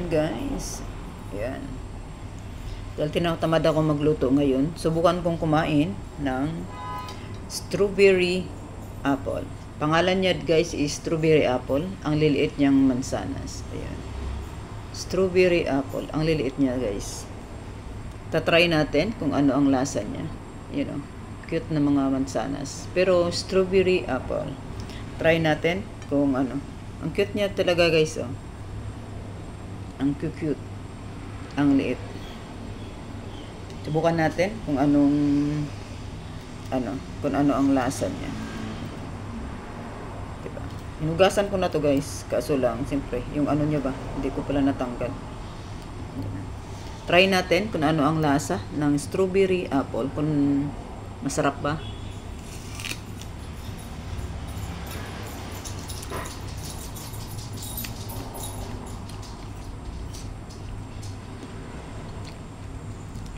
natin guys. Ayan. Dahil tinatamad ako magluto ngayon, subukan kong kumain ng strawberry apple. Pangalan niya guys is strawberry apple. Ang liliit niyang mansanas. Ayan. Strawberry apple. Ang liliit niya guys. Tatry natin kung ano ang lasa niya. You know, cute na mga mansanas. Pero strawberry apple. Try natin kung ano. Ang cute niya talaga guys, oh. Ang cute. Ang liit. Subukan natin kung kung ano ang lasa niya. Diba? Hinugasan ko na to guys. Kaso lang, siyempre, yung ano niya ba, hindi ko pala natanggal. Diba? Try natin kung ano ang lasa ng strawberry apple. Kung masarap ba.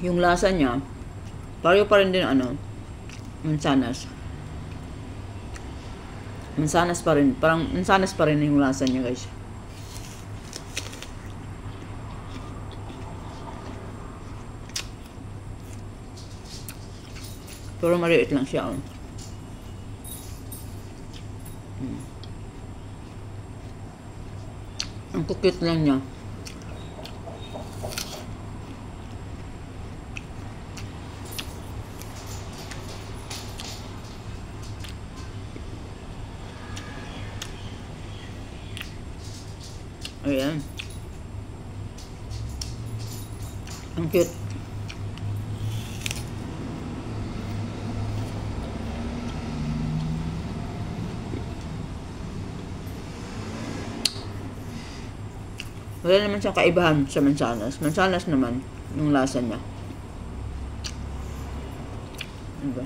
Yung lasa niya, pareho pa rin din mansanas. Mansanas pa rin. Parang mansanas pa rin yung lasa niya guys. Pero maliit lang siya. Ang cute lang niya. Ayan. Ang cute. Wala naman siyang kaibahan sa mansanas. Mansanas naman yung lasa niya. Diba?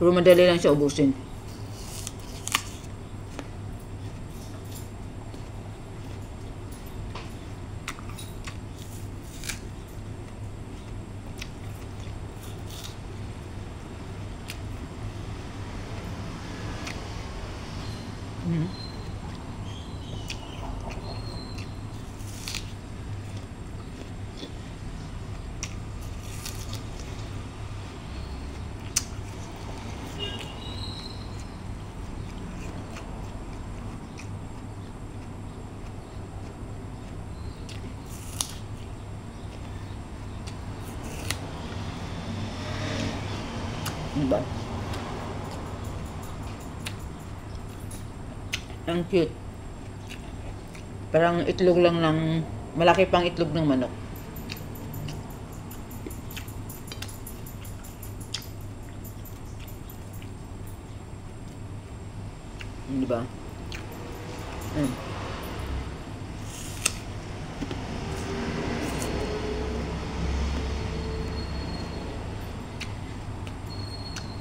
Pero madali lang siya ubusin. Diba? Ang cute. Parang itlog lang ng malaki pang itlog ng manok. Diba?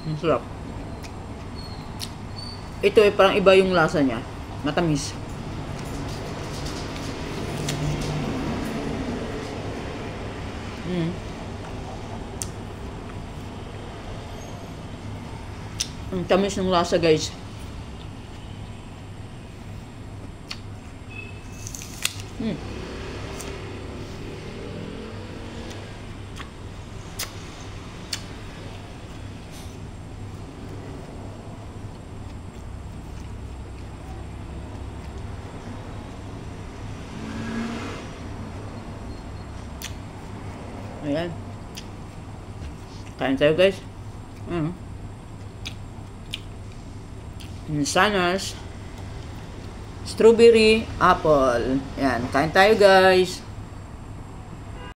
Ang sarap. Ito ay parang iba yung lasa niya. Matamis. Ang tamis ng lasa guys. Ayan. Kain tayo guys. Mansanas. Strawberry apple. Ayan. Kain tayo guys.